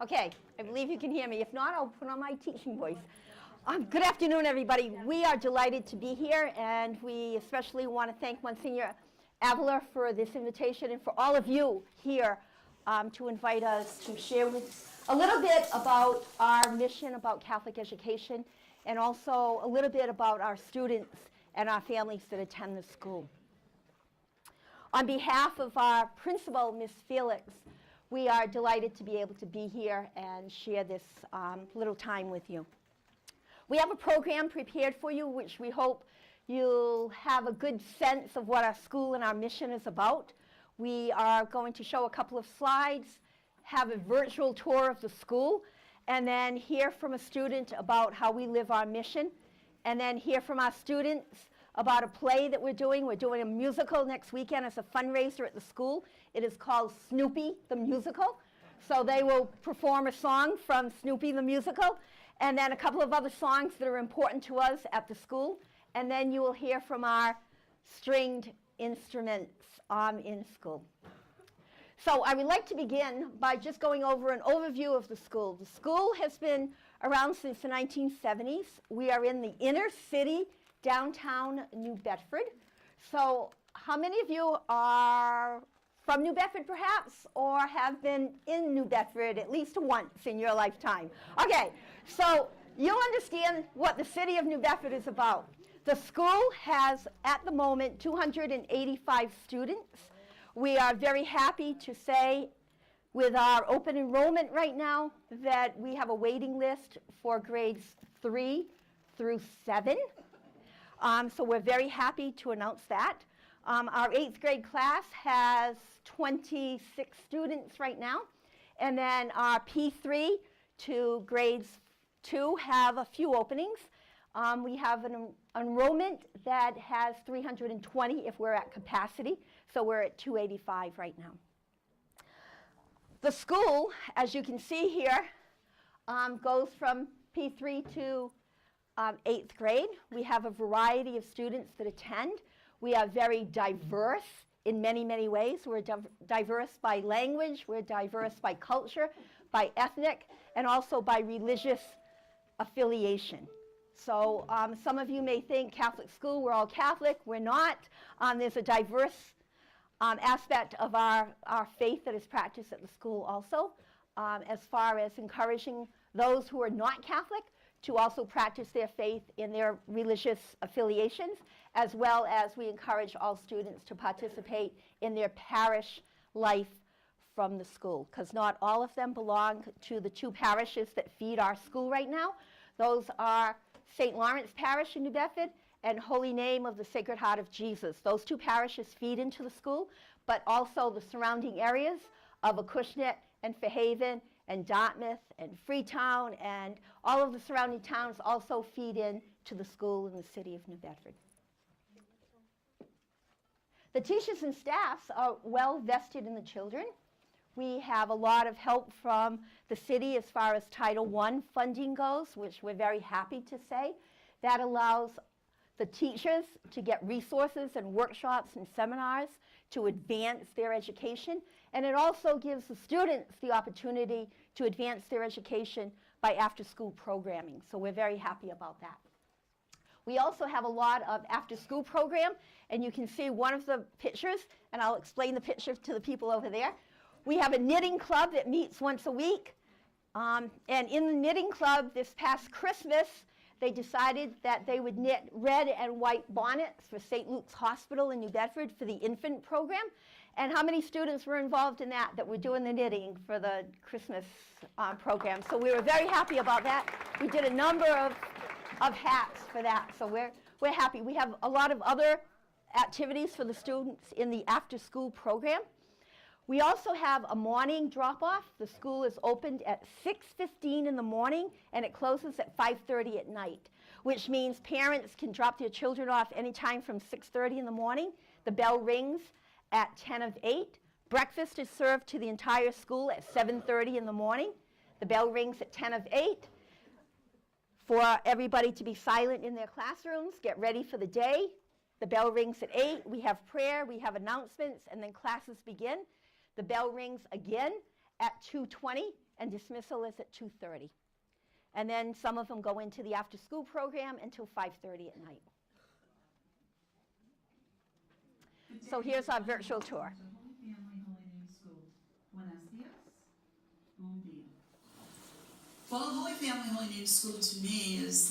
Okay, I believe you can hear me. If not, I'll put on my teaching voice. Good afternoon, everybody. We are delighted to be here, and we especially want to thank Monsignor Avila for this invitation and for all of you here to invite us to share a little bit about our mission about Catholic education and also a little bit about our students and our families that attend the school. On behalf of our principal, Ms. Felix, we are delighted to be able to be here and share this little time with you. We have a program prepared for you, which we hope you'll have a good sense of what our school and our mission is about. We are going to show a couple of slides, have a virtual tour of the school, and then hear from a student about how we live our mission, and then hear from our students about a play that we're doing. We're doing a musical next weekend as a fundraiser at the school. It is called Snoopy the Musical. So they will perform a song from Snoopy the Musical, and then a couple of other songs that are important to us at the school. And then you will hear from our stringed instruments in school. So I would like to begin by just going over an overview of the school. The school has been around since the 1970s. We are in the inner city, downtown New Bedford. So how many of you are from New Bedford perhaps, or have been in New Bedford at least once in your lifetime? Okay, so you'll understand what the city of New Bedford is about. The school has, at the moment, 285 students. We are very happy to say, with our open enrollment right now, that we have a waiting list for grades 3 through 7. So we're very happy to announce that. Our 8th grade class has 26 students right now. And then our P3 to grades 2 have a few openings. We have an enrollment that has 320 if we're at capacity. So we're at 285 right now. The school, as you can see here, goes from P3 to 8th grade. We have a variety of students that attend. We are very diverse in many, many ways. We're diverse by language, we're diverse by culture, by ethnic, and also by religious affiliation. So some of you may think Catholic school, we're all Catholic. We're not. There's a diverse aspect of our faith that is practiced at the school also, as far as encouraging those who are not Catholic to also practice their faith in their religious affiliations, as well as we encourage all students to participate in their parish life from the school, because not all of them belong to the 2 parishes that feed our school right now. Those are St. Lawrence Parish in New Bedford and Holy Name of the Sacred Heart of Jesus. Those 2 parishes feed into the school, but also the surrounding areas of Acushnet and Fairhaven and Dartmouth and Freetown and all of the surrounding towns also feed in to the school in the city of New Bedford. The teachers and staffs are well vested in the children. We have a lot of help from the city as far as Title I funding goes, which we're very happy to say. That allows the teachers to get resources and workshops and seminars to advance their education. And it also gives the students the opportunity to advance their education by after-school programming. So we're very happy about that. We also have a lot of after-school program, and you can see one of the pictures, and I'll explain the picture to the people over there. We have a knitting club that meets once a week. And in the knitting club this past Christmas, they decided that they would knit red and white bonnets for St. Luke's Hospital in New Bedford for the infant program. And how many students were involved in that were doing the knitting for the Christmas program? So we were very happy about that. We did a number of hats for that, so we're happy. We have a lot of other activities for the students in the after-school program. We also have a morning drop-off. The school is opened at 6:15 in the morning, and it closes at 5:30 at night, which means parents can drop their children off anytime from 6:30 in the morning. The bell rings at 10 of 8. Breakfast is served to the entire school at 7:30 in the morning. The bell rings at 10 of 8 for everybody to be silent in their classrooms, get ready for the day. The bell rings at 8. We have prayer, we have announcements, and then classes begin. The bell rings again at 2:20, and dismissal is at 2:30. And then some of them go into the after-school program until 5:30 at night. So here's our virtual tour. Holy Family Holy Name School. Buenos dias. Bom dia. Well, Holy Family Holy Name School to me is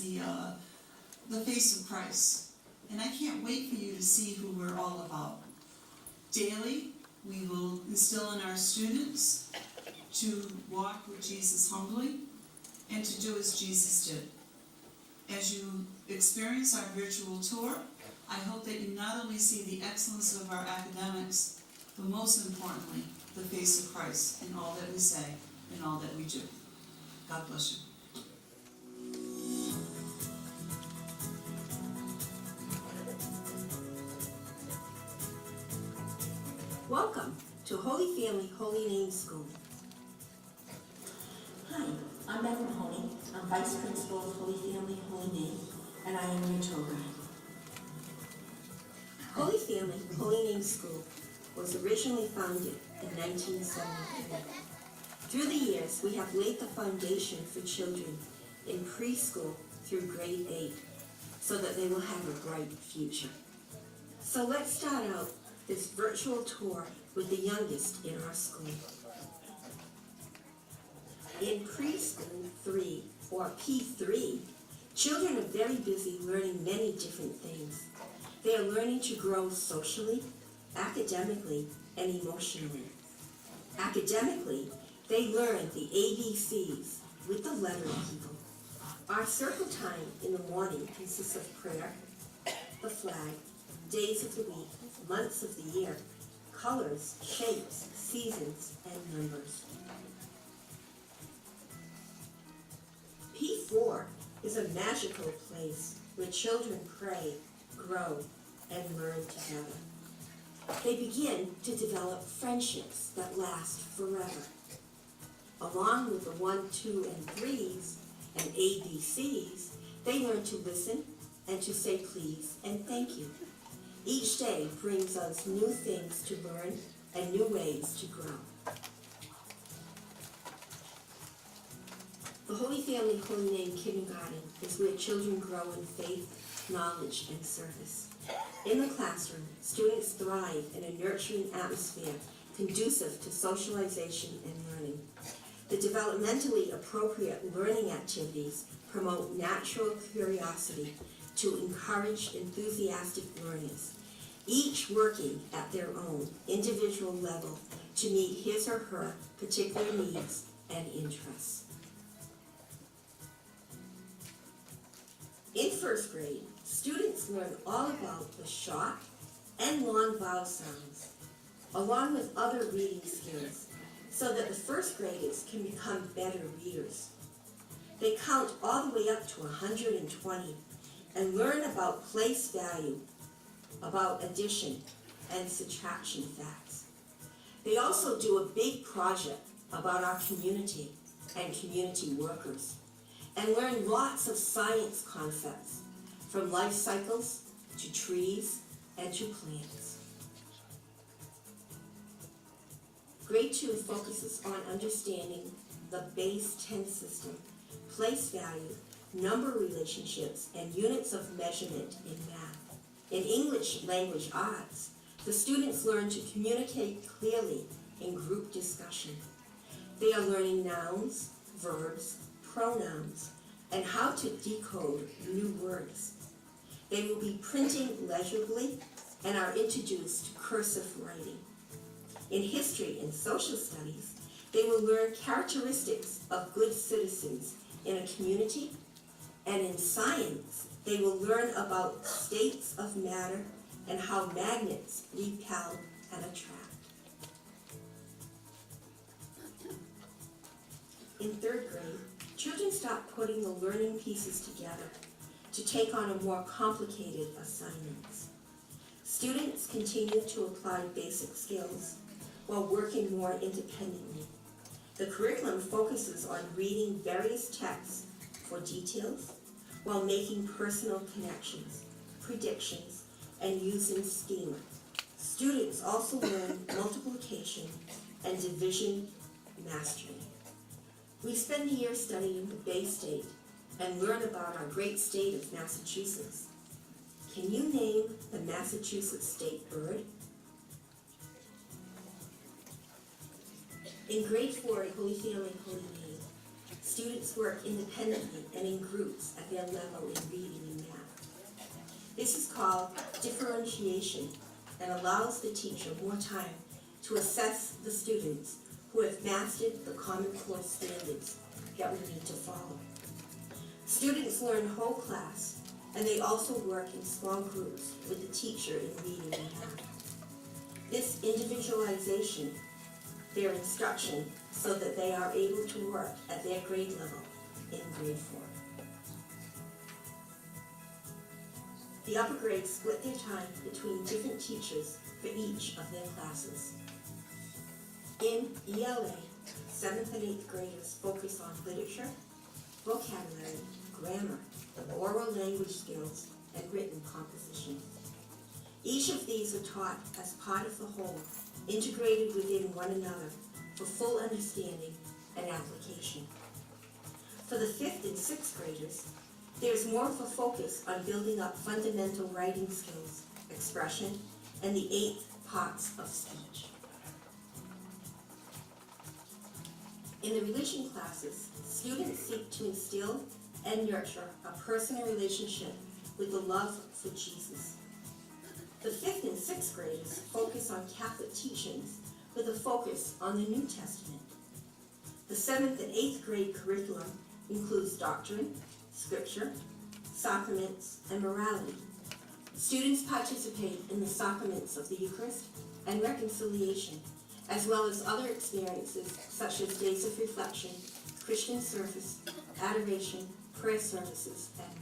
the face of Christ. And I can't wait for you to see who we're all about. Daily, we will instill in our students to walk with Jesus humbly and to do as Jesus did. As you experience our virtual tour, I hope that you not only see the excellence of our academics, but most importantly, the face of Christ in all that we say and all that we do. God bless you. Welcome to Holy Family Holy Name School. Hi, I'm Evan Honey. I'm Vice Principal of Holy Family Holy Name, and I am your tour guide. Holy Family Holy Name School was originally founded in 1973. Through the years, we have laid the foundation for children in preschool through grade 8 so that they will have a bright future. So let's start out this virtual tour with the youngest in our school. In preschool 3, or P3, children are very busy learning many different things. They are learning to grow socially, academically, and emotionally. Academically, they learn the ABCs with the letter people. Our circle time in the morning consists of prayer, the flag, days of the week, months of the year, colors, shapes, seasons, and numbers. P4 is a magical place where children pray, grow, and learn together. They begin to develop friendships that last forever. Along with the 1, 2, and 3s and ABCs, they learn to listen and to say please and thank you. Each day brings us new things to learn and new ways to grow. The Holy Family Holy Name Kindergarten is where children grow in faith, knowledge, and service. In the classroom, students thrive in a nurturing atmosphere conducive to socialization and learning. The developmentally appropriate learning activities promote natural curiosity to encourage enthusiastic learners, each working at their own individual level to meet his or her particular needs and interests. In first grade, students learn all about the short and long vowel sounds, along with other reading skills, so that the first graders can become better readers. They count all the way up to 120 and learn about place value, about addition and subtraction facts. They also do a big project about our community and community workers, and learn lots of science concepts, from life cycles to trees and to plants. Grade 2 focuses on understanding the base 10 system, place value, number relationships, and units of measurement in math. In English language arts, the students learn to communicate clearly in group discussion. They are learning nouns, verbs, pronouns, and how to decode new words. They will be printing legibly and are introduced to cursive writing. In history and social studies, they will learn characteristics of good citizens in a community, and in science, they will learn about states of matter and how magnets repel and attract. In third grade, children start putting the learning pieces together to take on a more complicated assignments. Students continue to apply basic skills while working more independently. The curriculum focuses on reading various texts for details while making personal connections, predictions, and using schema. Students also learn multiplication and division mastery. We spend a year studying the Bay State and learn about our great state of Massachusetts. Can you name the Massachusetts state bird? In grade 4 at Holy Family Holy Name, students work independently and in groups at their level in reading and math. This is called differentiation and allows the teacher more time to assess the students who have mastered the Common Core standards that we need to follow. Students learn whole class, and they also work in small groups with the teacher in reading and math. This individualization, their instruction, so that they are able to work at their grade level in grade 4. The upper grades split their time between different teachers for each of their classes. In ELA, 7th and 8th graders focus on literature, vocabulary, grammar, oral language skills, and written composition. Each of these are taught as part of the whole, integrated within one another for full understanding and application. For the 5th and 6th graders, there's more of a focus on building up fundamental writing skills, expression, and the 8 parts of speech. In the religion classes, students seek to instill and nurture a personal relationship with the love for Jesus. The 5th and 6th graders focus on Catholic teachings with a focus on the New Testament. The 7th and 8th grade curriculum includes doctrine, scripture, sacraments, and morality. Students participate in the sacraments of the Eucharist and reconciliation, as well as other experiences such as days of reflection, Christian service, adoration, prayer services, and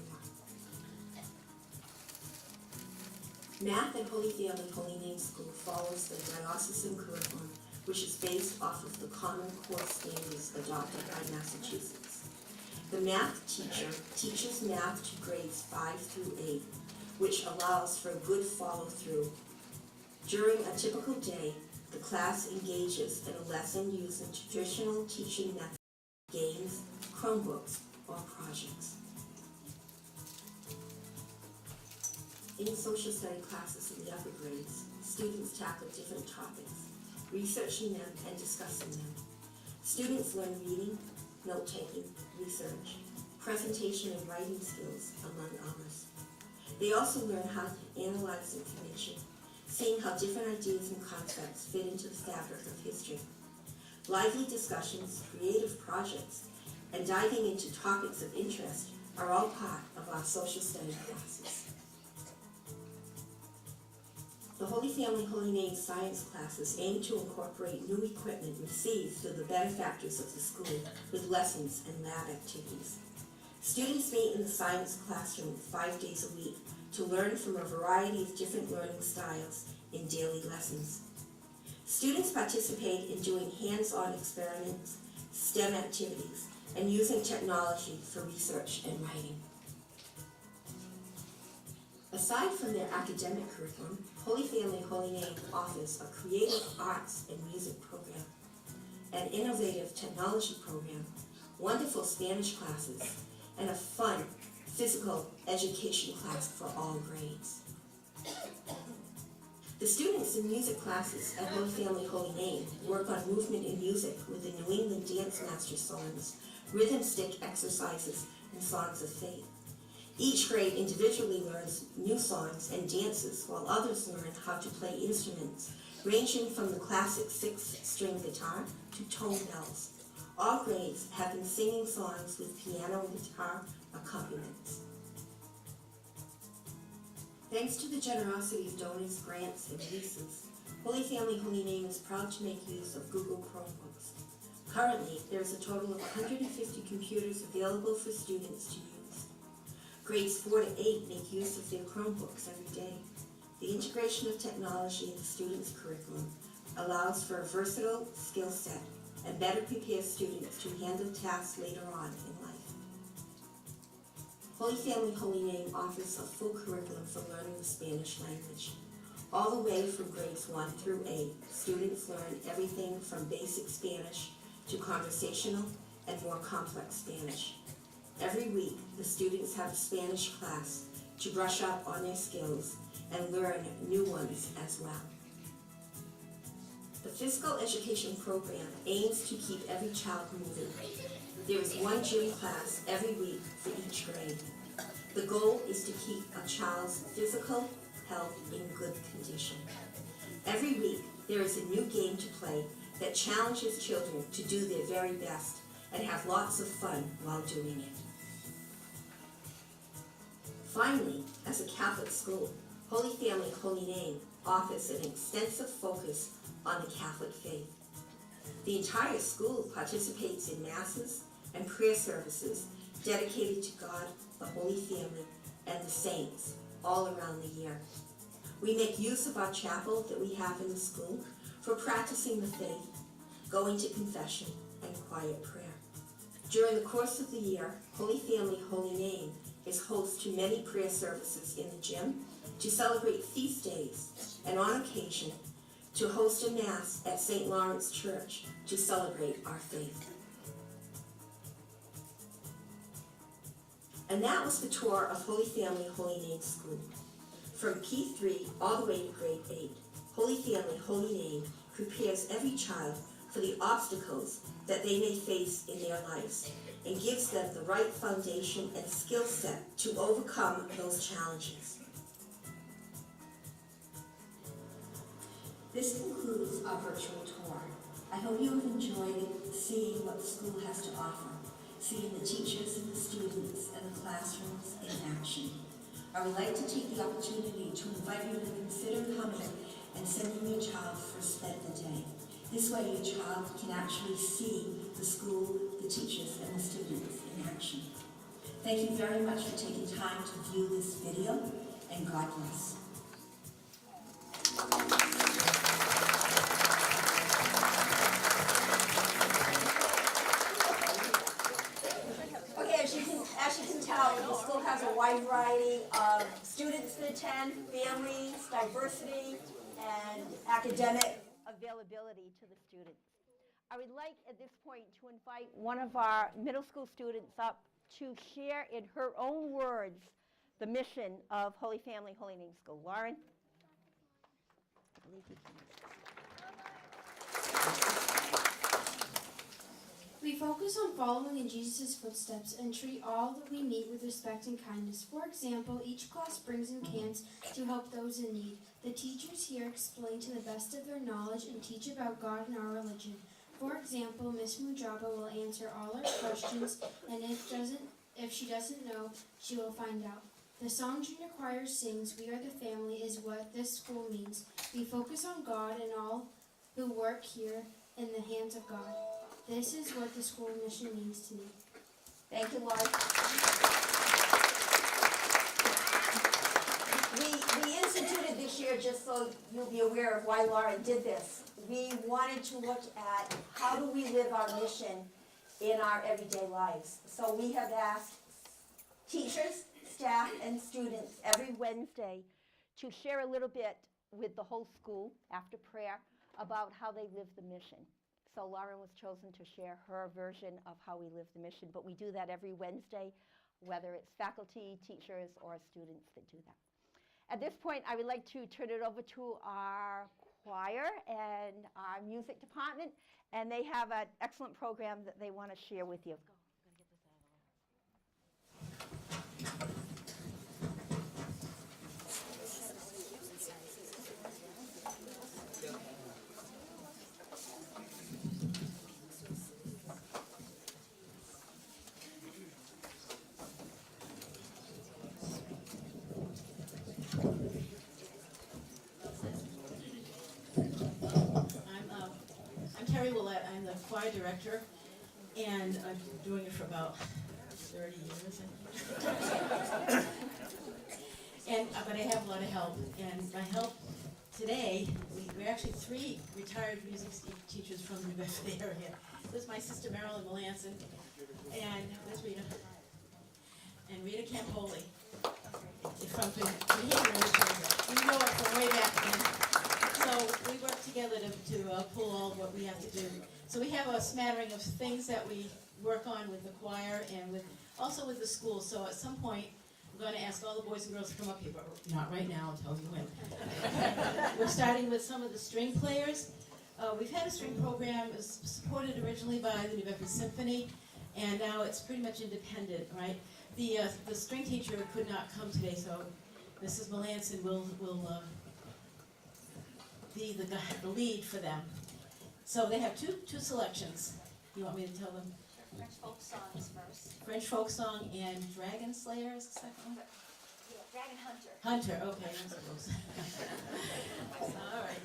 more. Math at Holy Family Holy Name School follows the diocesan curriculum, which is based off of the Common Core standards adopted by Massachusetts. The math teacher teaches math to grades 5 through 8, which allows for a good follow-through. During a typical day, the class engages in a lesson using traditional teaching methods, games, Chromebooks, or projects. In social study classes in the upper grades, students tackle different topics, researching them and discussing them. Students learn reading, note-taking, research, presentation and writing skills, among others. They also learn how to analyze information, seeing how different ideas and concepts fit into the fabric of history. Lively discussions, creative projects, and diving into topics of interest are all part of our social study classes. The Holy Family Holy Name science classes aim to incorporate new equipment received through the benefactors of the school with lessons and lab activities. Students meet in the science classroom 5 days a week to learn from a variety of different learning styles in daily lessons. Students participate in doing hands-on experiments, STEM activities, and using technology for research and writing. Aside from their academic curriculum, Holy Family Holy Name offers a creative arts and music program, an innovative technology program, wonderful Spanish classes, and a fun physical education class for all grades. The students in music classes at Holy Family Holy Name work on movement and music with the New England Dance Master songs, rhythm stick exercises, and songs of faith. Each grade individually learns new songs and dances, while others learn how to play instruments, ranging from the classic 6-string guitar to tone bells. All grades have been singing songs with piano and guitar accompaniments. Thanks to the generosity of donors, grants, and leases, Holy Family Holy Name is proud to make use of Google Chromebooks. Currently, there is a total of 150 computers available for students to use. Grades 4 to 8 make use of their Chromebooks every day. The integration of technology in the students' curriculum allows for a versatile skill set and better prepares students to handle tasks later on in life. Holy Family Holy Name offers a full curriculum for learning the Spanish language. All the way from grades 1 through 8, students learn everything from basic Spanish to conversational and more complex Spanish. Every week, the students have a Spanish class to brush up on their skills and learn new ones as well. The physical education program aims to keep every child moving. There is one gym class every week for each grade. The goal is to keep a child's physical health in good condition. Every week, there is a new game to play that challenges children to do their very best and have lots of fun while doing it. Finally, as a Catholic school, Holy Family, Holy Name offers an extensive focus on the Catholic faith. The entire school participates in masses and prayer services dedicated to God, the Holy Family, and the saints all around the year. We make use of our chapel that we have in the school for practicing the faith, going to confession, and quiet prayer. During the course of the year, Holy Family, Holy Name is host to many prayer services in the gym to celebrate feast days, and on occasion, to host a Mass at St. Lawrence Church to celebrate our faith. And that was the tour of Holy Family, Holy Name School. From P3 all the way to grade 8, Holy Family, Holy Name prepares every child for the obstacles that they may face in their lives and gives them the right foundation and skill set to overcome those challenges. This concludes our virtual tour. I hope you have enjoyed seeing what the school has to offer, seeing the teachers and the students and the classrooms in action. I would like to take the opportunity to invite you to consider coming and sending your child for Spend the Day. This way your child can actually see the school, the teachers, and the students in action. Thank you very much for taking time to view this video, and God bless. Okay, as you can tell, the school has a wide variety of students that attend, families, diversity, and academic availability to the students. I would like at this point to invite one of our middle school students up to share in her own words the mission of Holy Family, Holy Name School. Lauren? I believe you can. We focus on following in Jesus' footsteps and treat all that we meet with respect and kindness. For example, each class brings in cans to help those in need. The teachers here explain to the best of their knowledge and teach about God and our religion. For example, Miss Mujaba will answer all our questions, and if she doesn't know, she will find out. The song junior choir sings, "We Are the Family," is what this school means. We focus on God and all who work here in the hands of God. This is what the school mission means to me. Thank you, Lauren. We instituted this year, just so you'll be aware of why Lauren did this. We wanted to look at how do we live our mission in our everyday lives. So we have asked teachers, staff, and students every Wednesday to share a little bit with the whole school after prayer about how they live the mission. So Lauren was chosen to share her version of how we live the mission, but we do that every Wednesday, whether it's faculty, teachers, or students that do that. At this point, I would like to turn it over to our choir and our music department, and they have an excellent program that they want to share with you. I'm the choir director, and I've been doing it for about 30 years. But I have a lot of help, and my help today, we're actually 3 retired music teachers from the New Bedford area. This is my sister Marilyn Melanson, and there's Rita, and Rita Campoli from New Hampshire. We know it from way back then. So we work together to pull all what we have to do. So we have a smattering of things that we work on with the choir and also with the school. So at some point, I'm going to ask all the boys and girls to come up here, but not right now, I'll tell you when. We're starting with some of the string players. We've had a string program, it was supported originally by the New Bedford Symphony, and now it's pretty much independent, right? The string teacher could not come today, so Mrs. Melanson will be the lead for them. So they have two selections. You want me to tell them? French folk song is first. French folk song and Dragon Slayer is the second one? Yeah, Dragon Hunter. Hunter, okay, that's close. All right,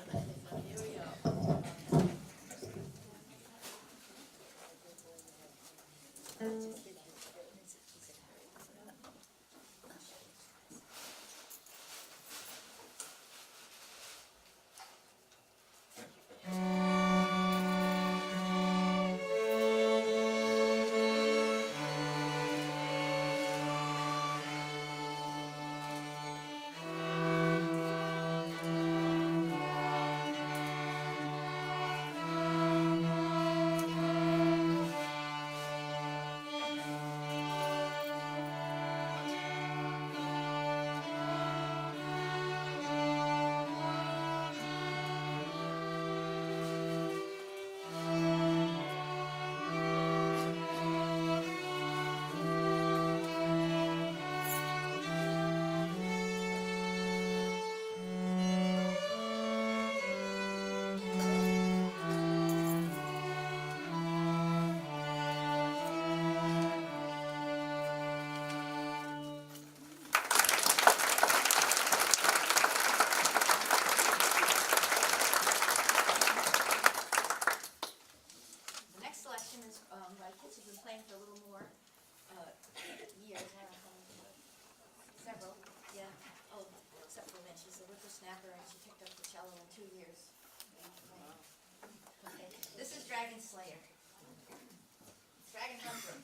here we go. The next selection is by kids who've been playing for a little more years. I don't know, several. Yeah. Oh, except for Lynn, she's a whippersnapper and she picked up the cello in 2 years. Okay. This is Dragon Slayer. Dragon Hunter.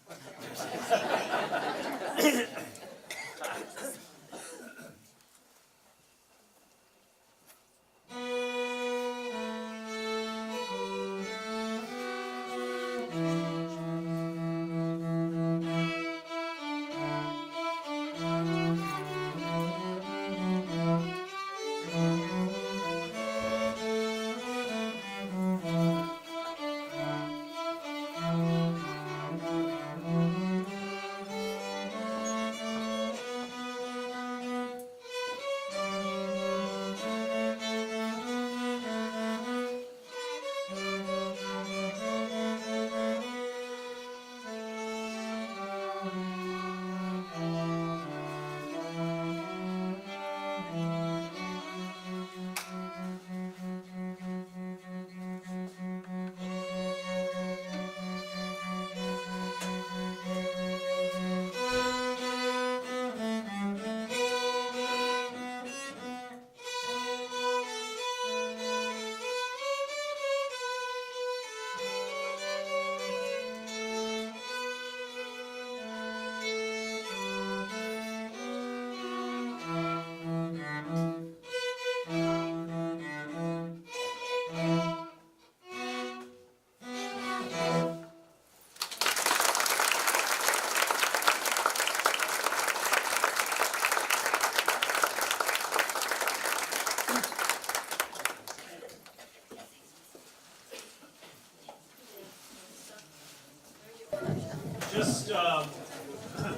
Just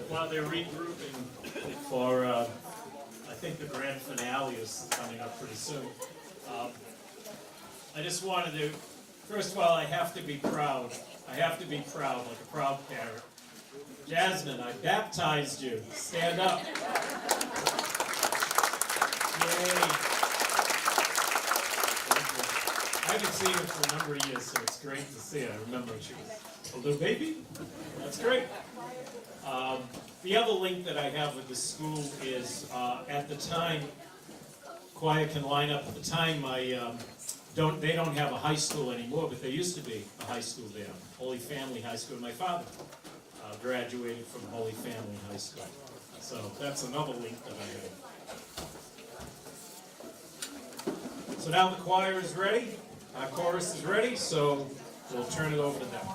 while they're regrouping for, I think the grand finale is coming up pretty soon. I just wanted to, first of all, I have to be proud. I have to be proud, like a proud parent. Jasmine, I baptized you. Stand up. Yay. I haven't seen her for a number of years, so it's great to see her. I remember she was a little baby. That's great. The other link that I have with the school is at the time, choir can line up. At the time, they don't have a high school anymore, but there used to be a high school there, Holy Family High School. My father graduated from Holy Family High School, so that's another link that I have. So now the choir is ready, our chorus is ready, so we'll turn it over to them.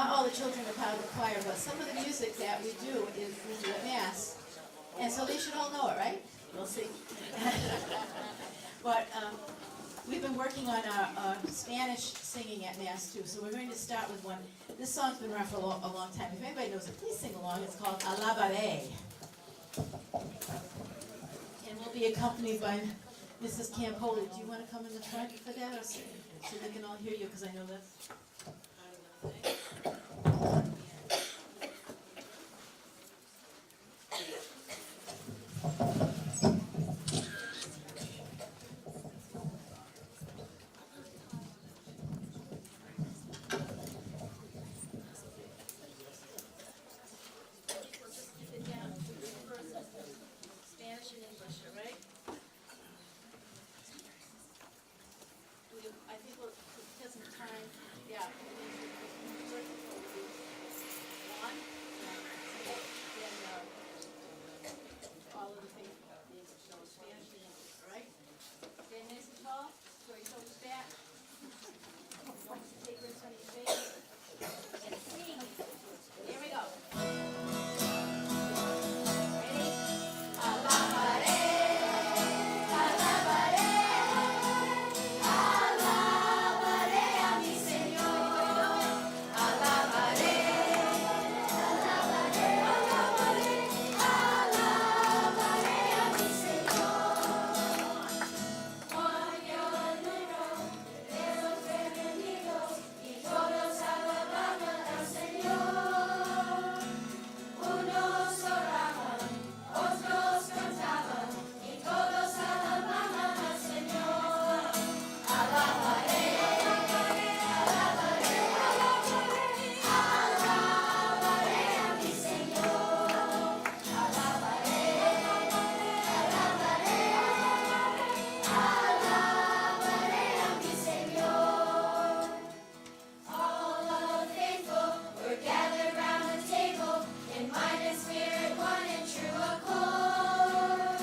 not all the children are part of the choir, but some of the music that we do is we do at Mass. And so they should all know it, right? We'll see. But we've been working on our Spanish singing at Mass too, so we're going to start with one. This song's been around for a long time. If anybody knows it, please sing along. It's called Alabaré. And we'll be accompanied by Mrs. Campoli. Do you want to come in the front for that, or so they can all hear you, because I know that's part of the thing. Spanish and English, all right? I think we'll get some time, yeah. One, then all of the things, so Spanish and English, all right? Stand nice and tall, throw your shoulders back. Take this on your face. And sing. Here we go. Ready? Alabaré, alabaré, alabaré a mi Señor. Alabaré, alabaré, alabaré, alabaré a mi Señor. Mayor número de los redimidos y todos alaban al Señor. Unos oraban, otros cantaban y todos alaban al Señor. Alabaré, alabaré, alabaré, alabaré a mi Señor. Alabaré, alabaré, alabaré, alabaré a mi Señor. All of the faithful were gathered round the table in mind and spirit, one in true accord.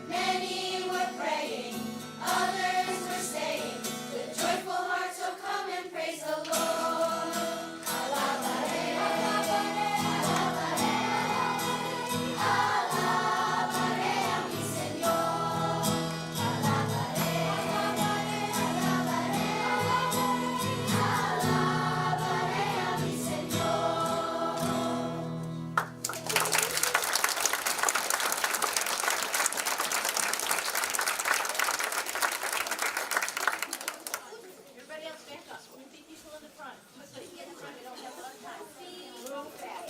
Many were praying, others were saying, with joyful hearts, oh come and praise the Lord. Alabaré, alabaré, alabaré, alabaré a mi Señor. Alabaré, alabaré, alabaré, alabaré a mi Señor. Everybody else back up. We'll be people in the front. Quickly, get in front. We don't have a lot of time. Move back.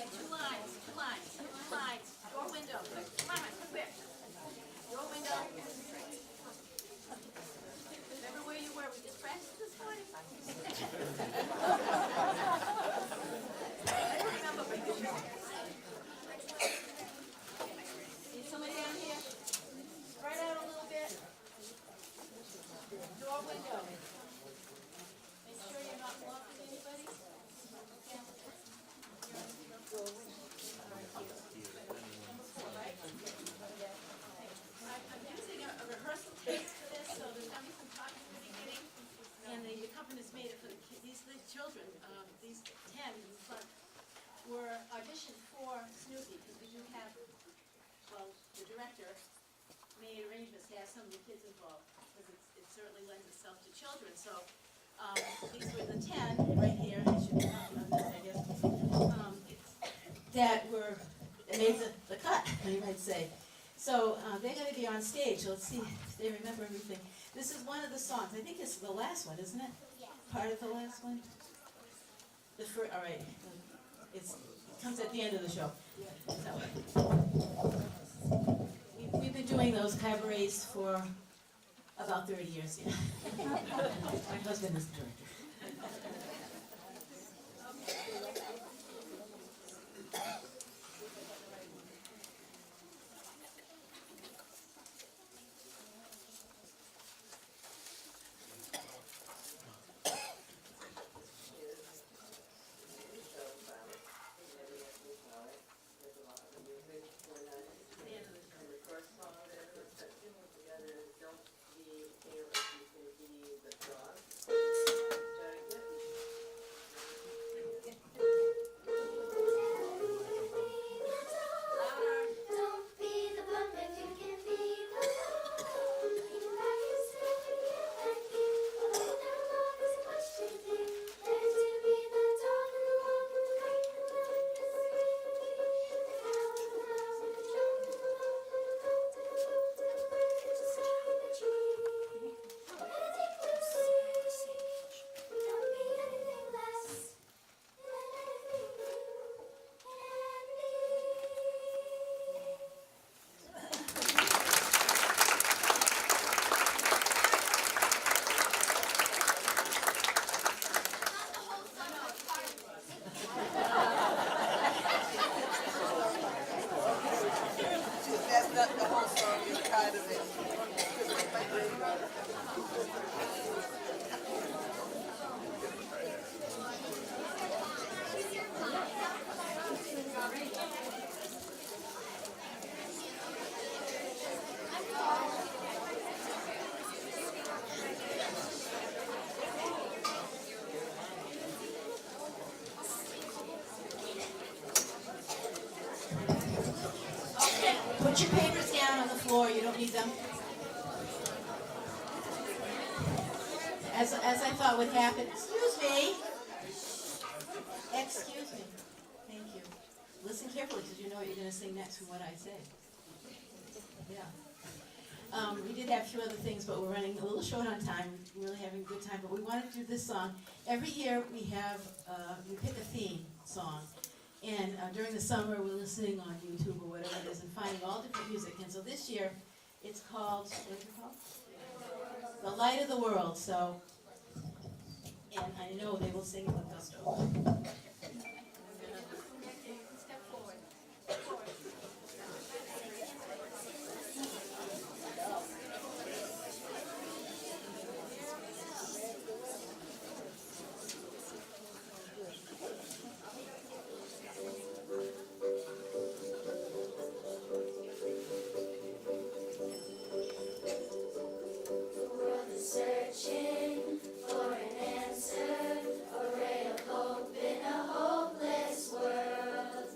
Two lines, two lines, two lines. Door window. Come on, quick. Door window. Remember where you were? We just practiced this morning. I don't remember, but you should. Need somebody down here? Spread out a little bit. Door window. Make sure you're not blocking anybody. Okay. I'm using a rehearsal tape for this, so there's gonna be some talking in the beginning, and the accompanist made it for the these children, these 10 in front, were auditioned for Snoopy, because we do have, well, the director made arrangements to have some of the kids involved, because it certainly lends itself to children, so these were the 10 right here, I should be talking on this, I guess, that made the cut, you might say. So they're going to be on stage. So let's see if they remember everything. This is one of the songs. I think it's the last one, isn't it? Yeah. Part of the last one? The first, all right. It comes at the end of the show. So, we've been doing those cabarets for about 30 years. Yeah. My husband is the director. Put your papers down on the floor, you don't need them. As I thought would happen, excuse me. Excuse me. Thank you. Listen carefully, because you know what you're going to sing next from what I say. Yeah. We did have a few other things, but we're running a little short on time. We're really having a good time, but we wanted to do this song. Every year we have, we pick a theme song. And during the summer, we're listening on YouTube or whatever it is and finding all different music. And so this year, it's called, what is it called? The Light of the World. So, and I know they will sing it with gusto. Step forward. Searching for an answer, a ray of hope in a hopeless world.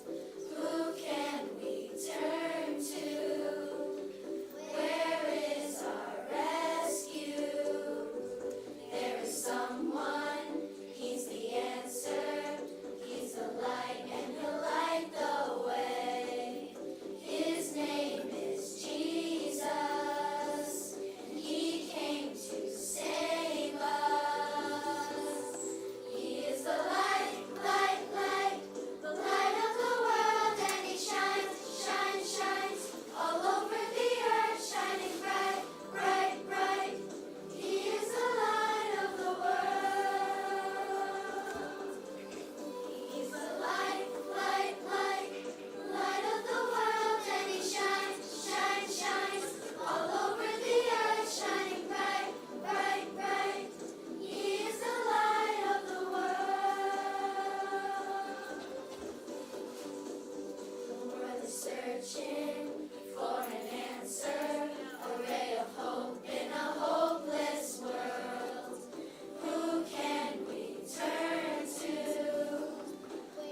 Who can we turn to? Where is our rescue? There is someone, he's the answer. He's the light and he'll light the way. His name is Jesus. He came to save us. He is the light, light, light, the light of the world, and he shines, shines, shines all over the earth, shining bright, bright, bright. He is the light of the world. He's the light, light, light, light of the world, and he shines, shines, shines all over the earth, shining bright, bright, bright. He is the light of the world. The world is searching for an answer, a ray of hope in a hopeless world. Who can we turn to?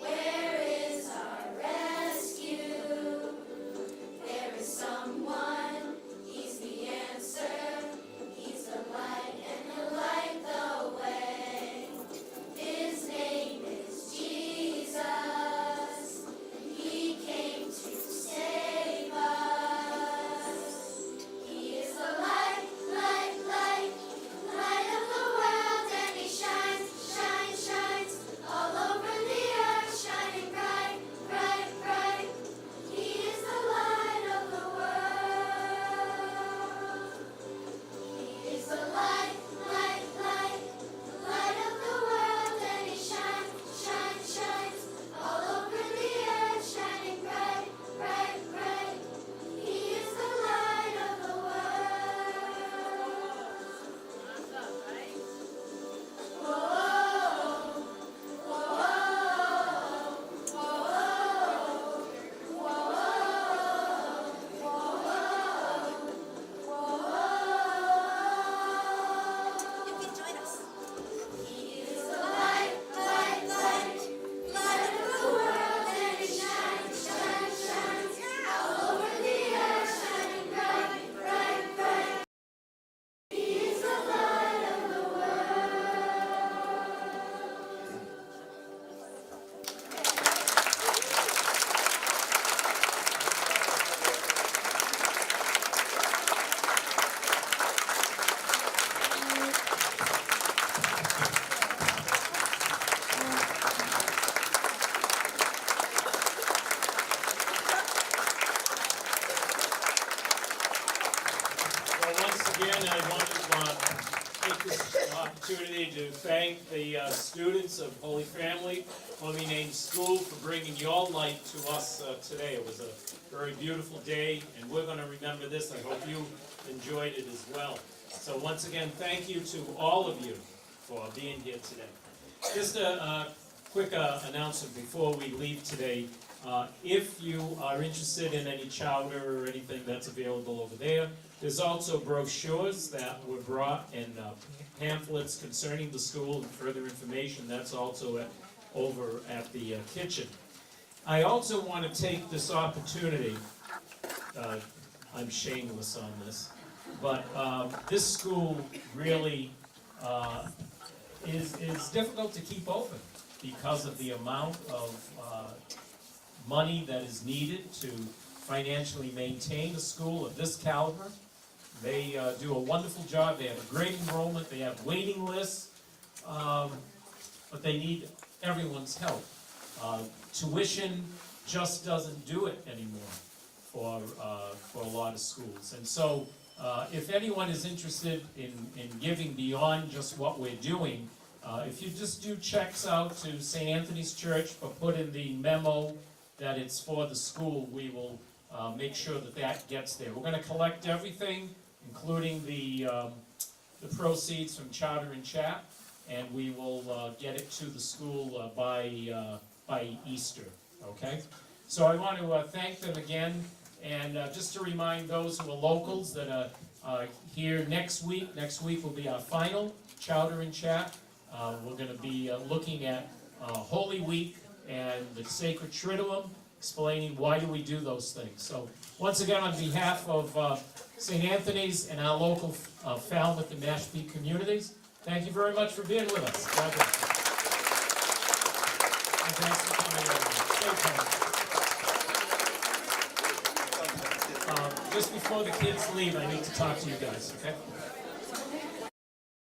Where is our rescue? There is someone, he's the answer. He's the light and he'll light the way. His name is Jesus. He came to save us. He is the light, light, light, light of the world, and he shines, shines, shines all over the earth, shining bright, bright, bright. He is the light of the world. He is the light, light, light, light of the world, and he shines, shines, shines all over the earth, shining bright, bright, bright. He is the light of the world. Whoa, whoa, You can join us. He is the light, light, light, light of the world, and he shines, shines, shines all over the earth, shining bright, bright, bright. He is the light of the Well, once again, I want to take this opportunity to thank the students of Holy Family, Holy Name School, for bringing your light to us today. It was a very beautiful day, and we're going to remember this. I hope you enjoyed it as well. So once again, thank you to all of you for being here today. Just a quick announcement before we leave today. If you are interested in any chowder or anything that's available over there, there's also brochures that were brought and pamphlets concerning the school and further information. That's also over at the kitchen. I also want to take this opportunity I'm shameless on this. But this school really is difficult to keep open because of the amount of money that is needed to financially maintain a school of this caliber. They do a wonderful job. They have a great enrollment. They have waiting lists, but they need everyone's help. Tuition just doesn't do it anymore for a lot of schools. And so if anyone is interested in giving beyond just what we're doing, if you just do checks out to St. Anthony's Church, but put in the memo that it's for the school, we will make sure that that gets there. We're going to collect everything, including the proceeds from Chowder and Chat, and we will get it to the school by Easter, okay? So I want to thank them again, and just to remind those who are locals that are here next week. Next week will be our final Chowder and Chat. We're going to be looking at Holy Week and the Sacred Triduum, explaining why do we do those things. So once again, on behalf of St. Anthony's and our local Falmouth and Mashpee communities, thank you very much for being with us. God bless you. And thanks for coming over. Stay tuned. Just before the kids leave, I need to talk to you guys, okay?